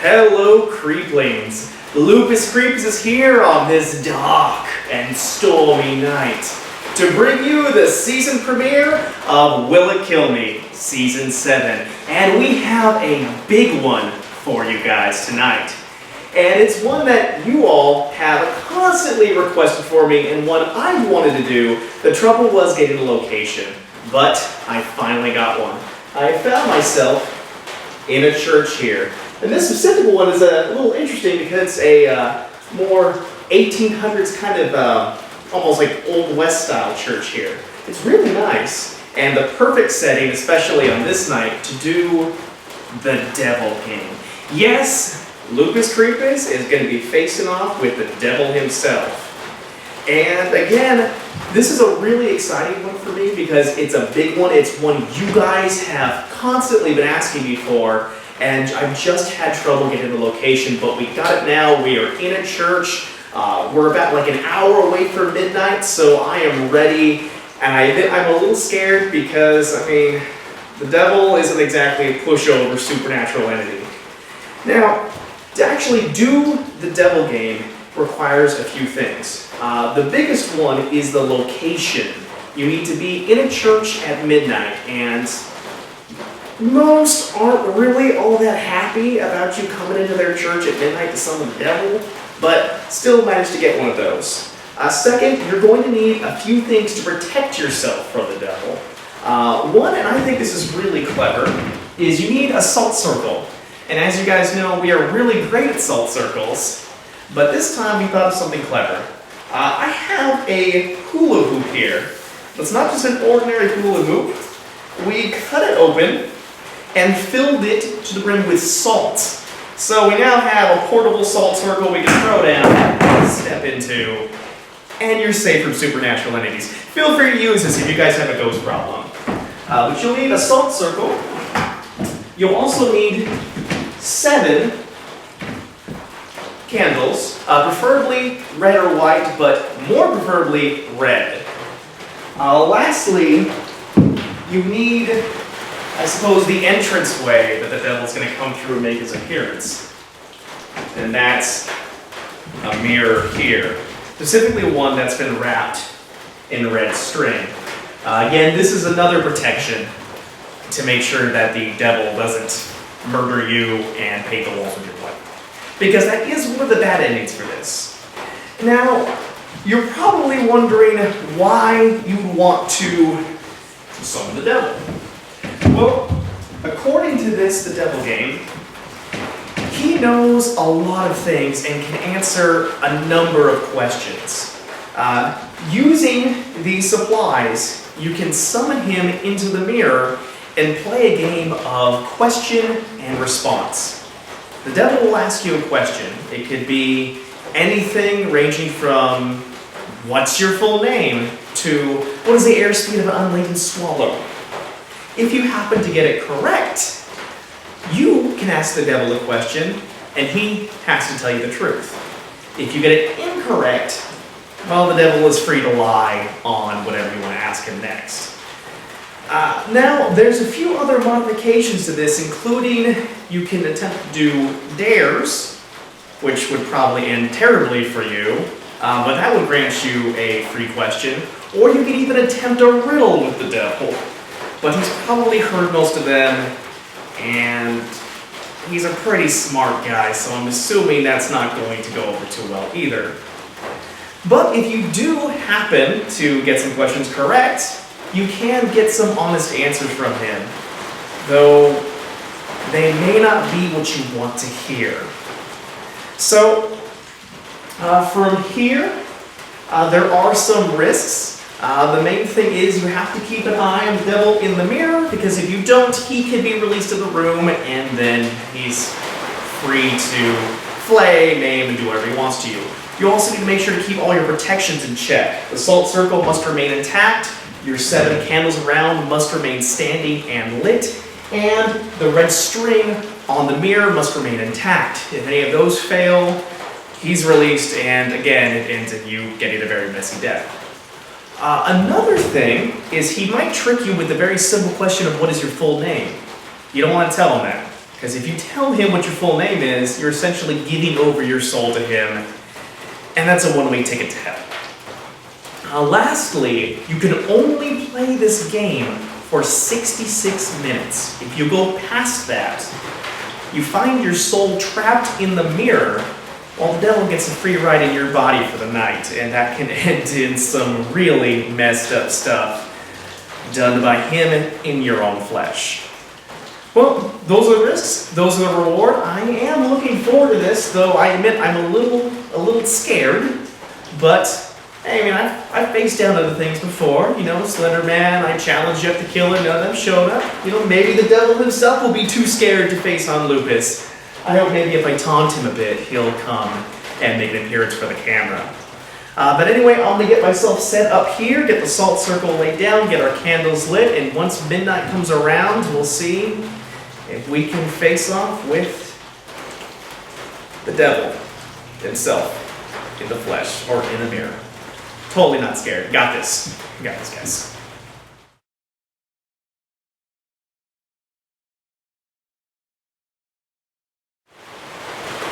Hello, Creeplings! Lupus Creepus is here on this dark and stormy night to bring you the season premiere of Will It Kill Me, Season 7. And we have a big one for you guys tonight. And it's one that you all have constantly requested for me and one I wanted to do. The trouble was getting the location, but I finally got one. I found myself in a church here. And this specific one is a little interesting because it's a more 1800s kind of almost like Old West style church here. It's really nice and the perfect setting, especially on this night, to do the Devil game. Yes, Lupus Creepus is going to be facing off with the devil himself. And again, this is a really exciting one for me because it's a big one. It's one you guys have constantly been asking me for. And I've just had trouble getting the location, but we got it now. We are in a church. We're about like an hour away from midnight, so I am ready. And I'm a little scared because, I mean, the devil isn't exactly a pushover supernatural entity. Now, to actually do the devil game requires a few things. The biggest one is the location. You need to be in a church at midnight, and most aren't really all that happy about you coming into their church at midnight to summon the devil, but still managed to get one of those. Second, you're going to need a few things to protect yourself from the devil. One, and I think this is really clever, is you need a salt circle. And as you guys know, we are really great at salt circles, but this time we thought of something clever. I have a hula hoop here. It's not just an ordinary hula hoop. We cut it open and filled it to the brim with salt. So we now have a portable salt circle we can throw down, step into, and you're safe from supernatural entities. Feel free to use this if you guys have a ghost problem. But you'll need a salt circle. You'll also need 7 candles, preferably red or white, but more preferably red. Lastly, you need, I suppose, the entranceway that the devil's going to come through and make his appearance. And that's a mirror here. Specifically one that's been wrapped in red string. Again, this is another protection to make sure that the devil doesn't murder you and paint the walls with your blood. Because that is one of the bad endings for this. Now, you're probably wondering why you want to summon the devil. Well, according to this, the devil game, he knows a lot of things and can answer a number of questions. Using these supplies, you can summon him into the mirror and play a game of question and response. The devil will ask you a question. It could be anything ranging from, what's your full name, to what is the airspeed of an unladen swallow? If you happen to get it correct, you can ask the devil a question, and he has to tell you the truth. If you get it incorrect, well, the devil is free to lie on whatever you want to ask him next. Now, there's a few other modifications to this, including you can attempt to do dares, which would probably end terribly for you, but that would grant you a free question, or you can even attempt a riddle with the devil. But he's probably heard most of them, and he's a pretty smart guy, so I'm assuming that's not going to go over too well either. But if you do happen to get some questions correct, you can get some honest answers from him, though they may not be what you want to hear. So, from here, there are some risks. The main thing is you have to keep an eye on the devil in the mirror, because if you don't, he can be released to the room, and then he's free to flay, maim, and do whatever he wants to you. You also need to make sure to keep all your protections in check. The salt circle must remain intact, your 7 candles around must remain standing and lit, and the red string on the mirror must remain intact. If any of those fail, he's released, and again, it ends in you getting a very messy death. Another thing is he might trick you with the very simple question of what is your full name. You don't want to tell him that, Because if you tell him what your full name is, you're essentially giving over your soul to him, and that's a one-way ticket to hell. Lastly, you can only play this game for 66 minutes. If you go past that, you find your soul trapped in the mirror while the devil gets a free ride in your body for the night, and that can end in some really messed up stuff done by him in your own flesh. Well, those are the risks, those are the reward. I am looking forward to this, though I admit I'm a little scared, but hey, I mean, I've faced down other things before, you know, Slender Man, I challenged Jeff the Killer, none of them showed up. You know, maybe the devil himself will be too scared to face on Lupus. I hope maybe if I taunt him a bit, he'll come and make an appearance for the camera. But anyway, I'm gonna get myself set up here, get the salt circle laid down, get our candles lit, and once midnight comes around, we'll see if we can face off with the devil himself in the flesh or in a mirror. Totally not scared. Got this. Got this, guys.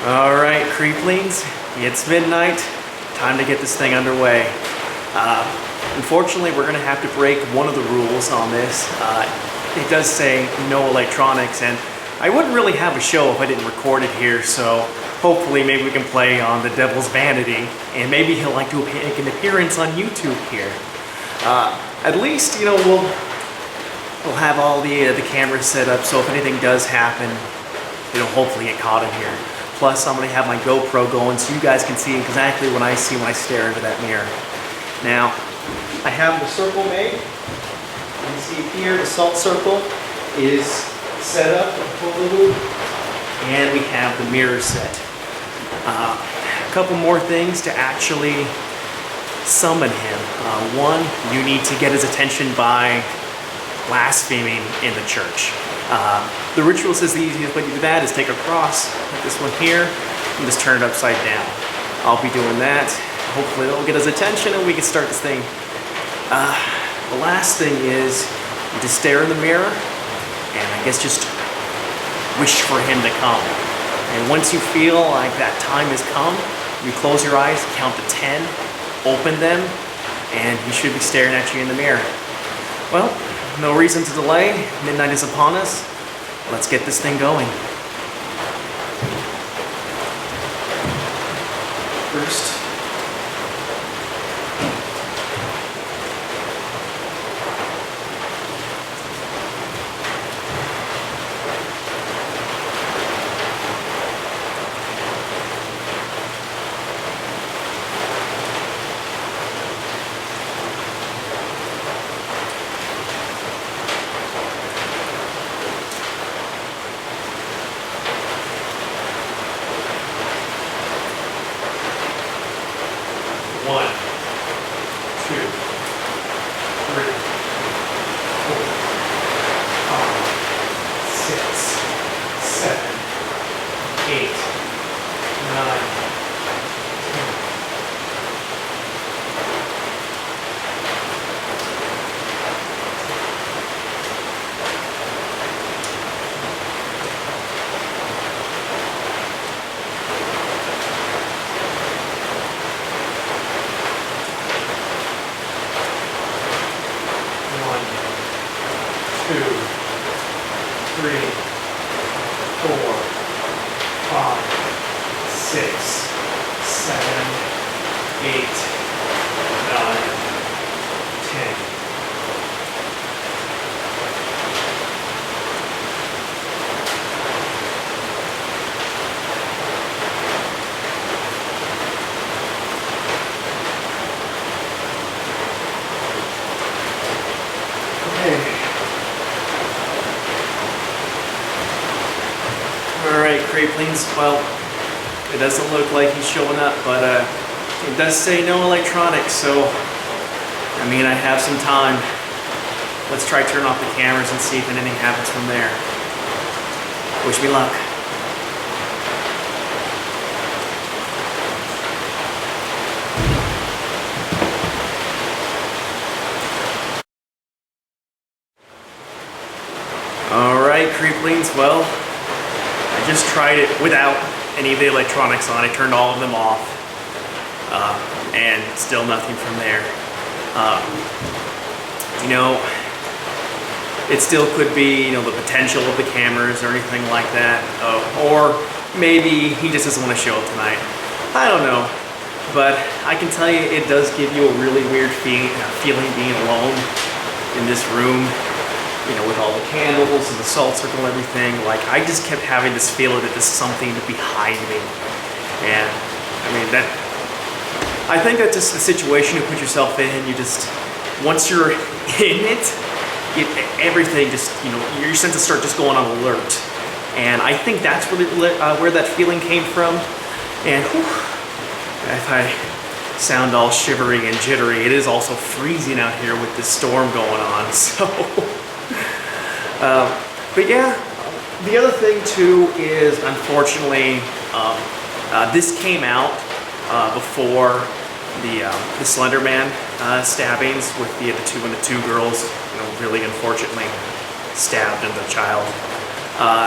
All right, Creeplings, it's midnight. Time to get this thing underway. Unfortunately, we're going to have to break one of the rules on this. It does say no electronics, and I wouldn't really have a show if I didn't record it here, so hopefully maybe we can play on the Devil's Vanity, and maybe he'll like to make an appearance on YouTube here. At least, you know, we'll have all the cameras set up, so if anything does happen, it'll hopefully get caught in here. Plus, I'm going to have my GoPro going so you guys can see exactly what I see when I stare into that mirror. Now, I have the circle made. You can see here the salt circle is set up fully, and we have the mirror set. A couple more things to actually summon him. One, you need to get his attention by blaspheming in the church. The ritual says the easiest way to do that is take a cross, like this one here, and just turn it upside down. I'll be doing that. Hopefully that'll get his attention and we can start this thing. The last thing is you just stare in the mirror and I guess just wish for him to come. And once you feel like that time has come, you close your eyes, count to 10, open them, and he should be staring at you in the mirror. Well, no reason to delay. Midnight is upon us. Let's get this thing going. First, one, two, three, four, five, six, seven, eight, nine, 10. Two, three, four, five, six, seven, eight, nine, 10. Okay. Alright, Creeplings, well, it doesn't look like he's showing up, but it does say no electronics, so, I mean, I have some time. Let's try turn off the cameras and see if anything happens from there. Wish me luck. Alright, Creeplings, well, I just tried it without any of the electronics on. I turned all of them off, and still nothing from there. You know, it still could be, you know, the potential of the cameras or anything like that. Or maybe he just doesn't want to show up tonight. I don't know. But I can tell you it does give you a really weird feeling being alone in this room. You know, with all the candles and the salt circle and everything. Like, I just kept having this feeling that there's something behind me. And, I mean, I think that's just the situation you put yourself in. You just, once you're in it, everything just, you know, your senses start just going on alert. And I think that's where that feeling came from. And whew, if I sound all shivery and jittery, it is also freezing out here with this storm going on. So, but yeah, the other thing too is, unfortunately, this came out before the Slender Man stabbings with the two girls, you know, really unfortunately stabbed the child,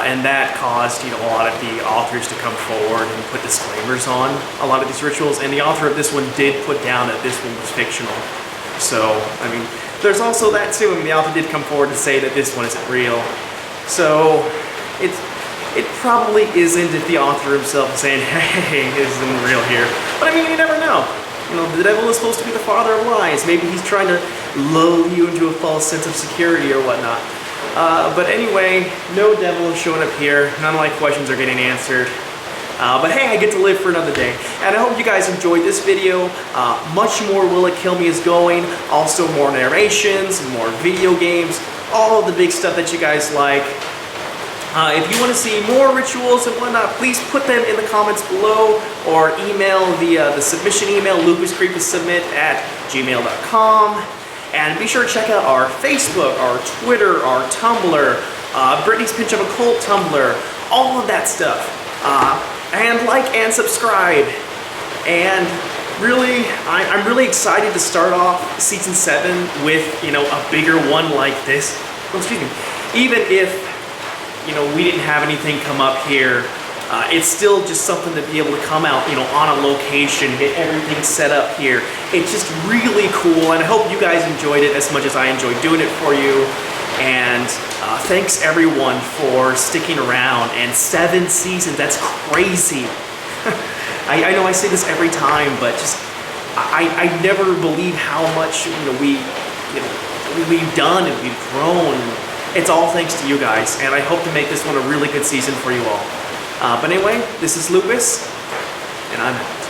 and that caused, you know, a lot of the authors to come forward and put disclaimers on a lot of these rituals. And the author of this one did put down that this one was fictional. So I mean, there's also that too. I mean, the author did come forward to say that this one isn't real. So it probably isn't if the author himself is saying, hey, this isn't real here. But I mean, you never know. You know, the devil is supposed to be the father of lies. Maybe he's trying to lull you into a false sense of security or whatnot. But anyway, no devil is showing up here. None of my questions are getting answered. But hey, I get to live for another day. And I hope you guys enjoyed this video. Much more Will It Kill Me is going. Also more narrations, more video games, all of the big stuff that you guys like. If you want to see more rituals and whatnot, please put them in the comments below, or email the submission email, lupuscreepus@gmail.com. And be sure to check out our Facebook, our Twitter, our Tumblr, Brittany's Pinch of a Cult Tumblr, all of that stuff. And like and subscribe. And really, I'm really excited to start off season 7 with, you know, a bigger one like this. Oh, excuse me. Even if, you know, we didn't have anything come up here, it's still just something to be able to come out, you know, on a location, get everything set up here. It's just really cool, and I hope you guys enjoyed it as much as I enjoyed doing it for you. And thanks everyone for sticking around. And 7 seasons, that's crazy. I know I say this every time, but just I never believe how much, you know, we've done and we've grown. It's all thanks to you guys, and I hope to make this one a really good season for you all. But anyway, this is Lupus, and I'm out.